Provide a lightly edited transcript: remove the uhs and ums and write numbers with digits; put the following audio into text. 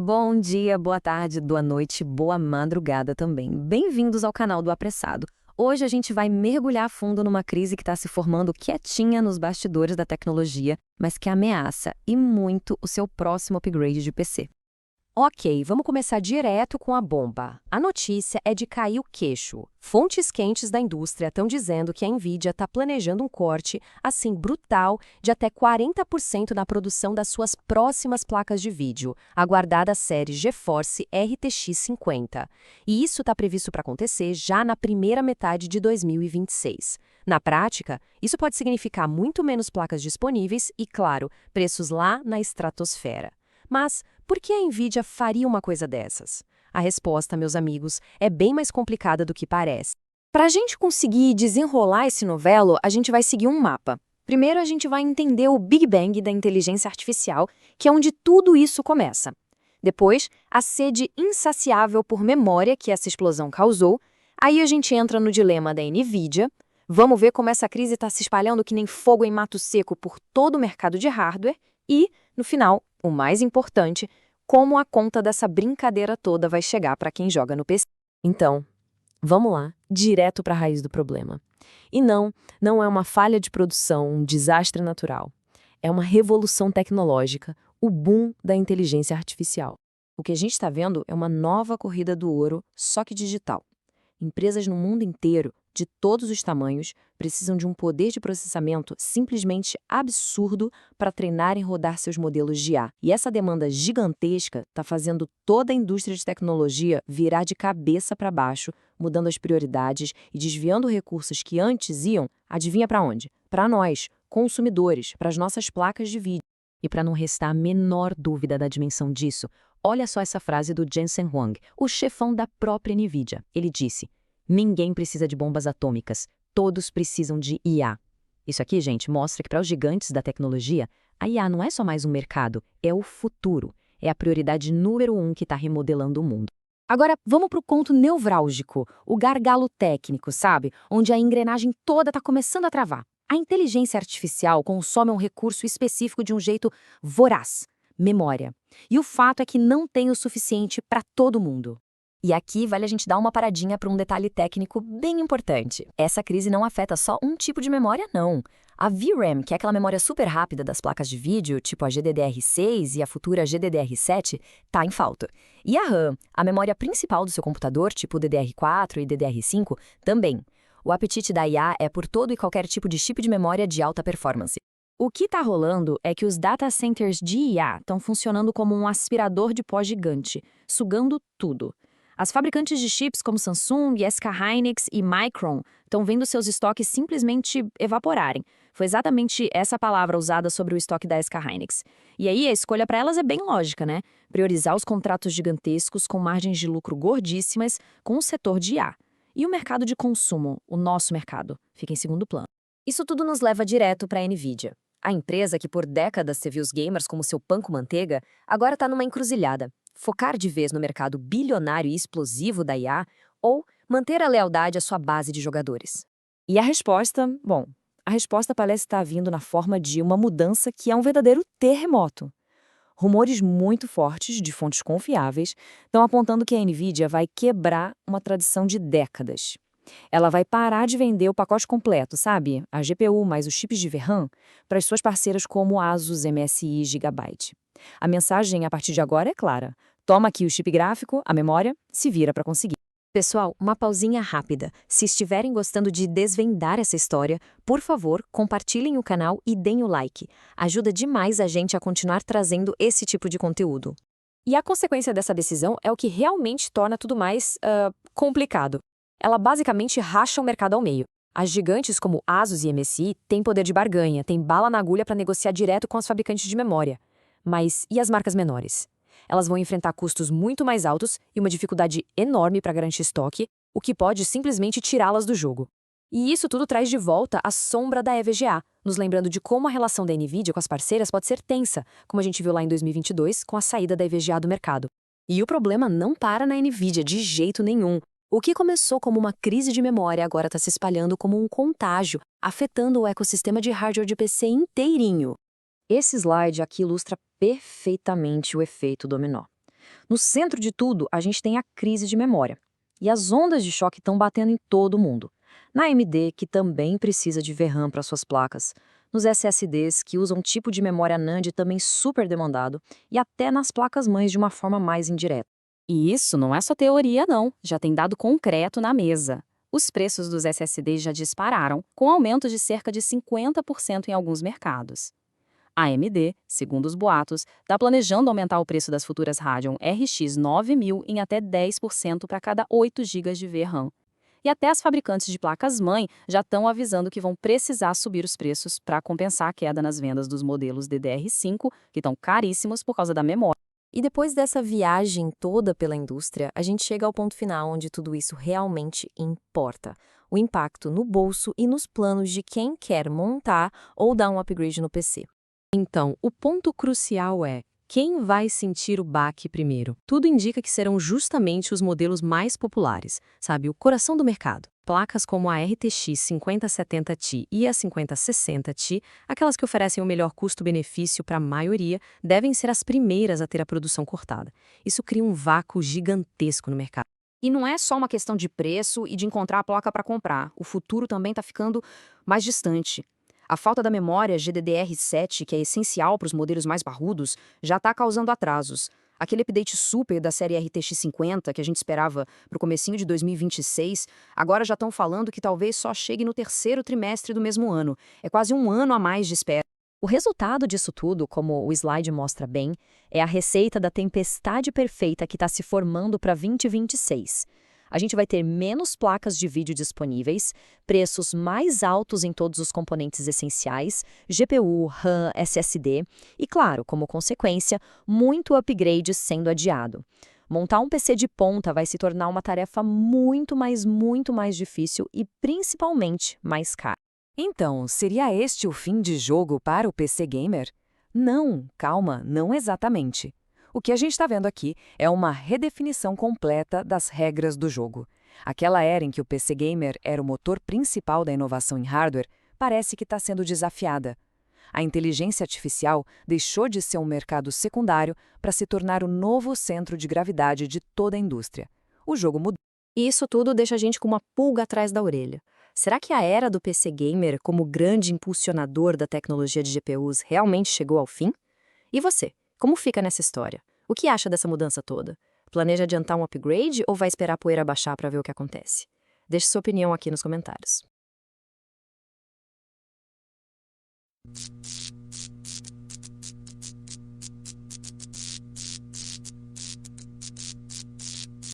Bom dia, boa tarde, boa noite, boa madrugada também. Bem-vindos ao canal do Apressado. Hoje a gente vai mergulhar a fundo numa crise que está se formando quietinha nos bastidores da tecnologia, mas que ameaça e muito o seu próximo upgrade de PC. Ok, vamos começar direto com a bomba. A notícia é de cair o queixo. Fontes quentes da indústria estão dizendo que a Nvidia está planejando um corte, assim, brutal, de até 40% na produção das suas próximas placas de vídeo, a aguardada série GeForce RTX 50. E isso está previsto para acontecer já na primeira metade de 2026. Na prática, isso pode significar muito menos placas disponíveis e, claro, preços lá na estratosfera. Mas por que a Nvidia faria uma coisa dessas? A resposta, meus amigos, é bem mais complicada do que parece. Para a gente conseguir desenrolar esse novelo, a gente vai seguir um mapa. Primeiro, a gente vai entender o Big Bang da inteligência artificial, que é onde tudo isso começa. Depois, a sede insaciável por memória que essa explosão causou. Aí a gente entra no dilema da Nvidia. Vamos ver como essa crise está se espalhando que nem fogo em mato seco por todo o mercado de hardware. E, no final, o mais importante, como a conta dessa brincadeira toda vai chegar para quem joga no PC. Então, vamos lá, direto para a raiz do problema. E não é uma falha de produção, um desastre natural. É uma revolução tecnológica, o boom da inteligência artificial. O que a gente está vendo é uma nova corrida do ouro, só que digital. Empresas no mundo inteiro, de todos os tamanhos, precisam de um poder de processamento simplesmente absurdo para treinar e rodar seus modelos de IA. E essa demanda gigantesca está fazendo toda a indústria de tecnologia virar de cabeça para baixo, mudando as prioridades e desviando recursos que antes iam, adivinha para onde? Para nós, consumidores, para as nossas placas de vídeo. E para não restar a menor dúvida da dimensão disso, olha só essa frase do Jensen Huang, o chefão da própria Nvidia. Ele disse: "Ninguém precisa de bombas atômicas, todos precisam de IA." Isso aqui, gente, mostra que para os gigantes da tecnologia, a IA não é só mais um mercado, é o futuro. É a prioridade número 1 que está remodelando o mundo. Agora, vamos para o ponto nevrálgico, o gargalo técnico, sabe? Onde a engrenagem toda está começando a travar. A inteligência artificial consome um recurso específico de um jeito voraz: memória. E o fato é que não tem o suficiente para todo mundo. E aqui vale a gente dar uma paradinha para um detalhe técnico bem importante. Essa crise não afeta só um tipo de memória, não. A VRAM, que é aquela memória super rápida das placas de vídeo, tipo a GDDR6 e a futura GDDR7, está em falta. E a RAM, a memória principal do seu computador, tipo DDR4 e DDR5, também. O apetite da IA é por todo e qualquer tipo de chip de memória de alta performance. O que está rolando é que os data centers de IA estão funcionando como um aspirador de pó gigante, sugando tudo. As fabricantes de chips como Samsung, SK Hynix e Micron estão vendo seus estoques simplesmente evaporarem. Foi exatamente essa palavra usada sobre o estoque da SK Hynix. E aí a escolha para elas é bem lógica, né? Priorizar os contratos gigantescos com margens de lucro gordíssimas com o setor de IA. E o mercado de consumo, o nosso mercado, fica em segundo plano. Isso tudo nos leva direto para a Nvidia. A empresa que por décadas serviu os gamers como seu pão com manteiga, agora está numa encruzilhada. Focar de vez no mercado bilionário e explosivo da IA ou manter a lealdade à sua base de jogadores. E a resposta, bom, a resposta parece estar vindo na forma de uma mudança que é um verdadeiro terremoto. Rumores muito fortes, de fontes confiáveis, estão apontando que a Nvidia vai quebrar uma tradição de décadas. Ela vai parar de vender o pacote completo, sabe? A GPU mais os chips de VRAM, para as suas parceiras como Asus, MSI e Gigabyte. A mensagem a partir de agora é clara: toma aqui o chip gráfico, a memória, se vira para conseguir. Pessoal, uma pausinha rápida. Se estiverem gostando de desvendar essa história, por favor, compartilhem o canal e deem o like. Ajuda demais a gente a continuar trazendo esse tipo de conteúdo. E a consequência dessa decisão é o que realmente torna tudo mais complicado. Ela basicamente racha o mercado ao meio. As gigantes como Asus e MSI têm poder de barganha, têm bala na agulha para negociar direto com as fabricantes de memória. Mas e as marcas menores? Elas vão enfrentar custos muito mais altos e uma dificuldade enorme para garantir estoque, o que pode simplesmente tirá-las do jogo. E isso tudo traz de volta a sombra da EVGA, nos lembrando de como a relação da Nvidia com as parceiras pode ser tensa, como a gente viu lá em 2022 com a saída da EVGA do mercado. E o problema não para na Nvidia de jeito nenhum. O que começou como uma crise de memória agora está se espalhando como um contágio, afetando o ecossistema de hardware de PC inteirinho. Esse slide aqui ilustra perfeitamente o efeito dominó. No centro de tudo, a gente tem a crise de memória. E as ondas de choque estão batendo em todo mundo. Na AMD, que também precisa de VRAM para suas placas, nos SSDs, que usam um tipo de memória NAND também super demandado, e até nas placas-mães de uma forma mais indireta. E isso não é só teoria, não. Já tem dado concreto na mesa. Os preços dos SSDs já dispararam, com aumento de cerca de 50% em alguns mercados. A AMD, segundo os boatos, está planejando aumentar o preço das futuras Radeon RX 9000 em até 10% para cada 8 GB de VRAM. E até as fabricantes de placas-mãe já estão avisando que vão precisar subir os preços para compensar a queda nas vendas dos modelos DDR5, que estão caríssimos por causa da memória. E depois dessa viagem toda pela indústria, a gente chega ao ponto final onde tudo isso realmente importa. O impacto no bolso e nos planos de quem quer montar ou dar um upgrade no PC. Então, o ponto crucial é: quem vai sentir o baque primeiro? Tudo indica que serão justamente os modelos mais populares, sabe, o coração do mercado. Placas como a RTX 5070 Ti e a 5060 Ti, aquelas que oferecem o melhor custo-benefício para a maioria, devem ser as primeiras a ter a produção cortada. Isso cria um vácuo gigantesco no mercado. E não é só uma questão de preço e de encontrar a placa para comprar. O futuro também está ficando mais distante. A falta da memória GDDR7, que é essencial para os modelos mais parrudos, já está causando atrasos. Aquele update super da série RTX 50, que a gente esperava para o comecinho de 2026, agora já estão falando que talvez só chegue no terceiro trimestre do mesmo ano. É quase um ano a mais de espera. O resultado disso tudo, como o slide mostra bem, é a receita da tempestade perfeita que está se formando para 2026. A gente vai ter menos placas de vídeo disponíveis, preços mais altos em todos os componentes essenciais, GPU, RAM, SSD e, claro, como consequência, muito upgrade sendo adiado. Montar um PC de ponta vai se tornar uma tarefa muito mais difícil e, principalmente, mais cara. Então, seria este o fim de jogo para o PC gamer? Não, calma, não exatamente. O que a gente está vendo aqui é uma redefinição completa das regras do jogo. Aquela era em que o PC gamer era o motor principal da inovação em hardware parece que está sendo desafiada. A inteligência artificial deixou de ser um mercado secundário para se tornar o novo centro de gravidade de toda a indústria. O jogo mudou. E isso tudo deixa a gente com uma pulga atrás da orelha. Será que a era do PC gamer, como grande impulsionador da tecnologia de GPUs, realmente chegou ao fim? E você? Como fica nessa história? O que acha dessa mudança toda? Planeja adiantar um upgrade ou vai esperar a poeira baixar para ver o que acontece? Deixe sua opinião aqui nos comentários.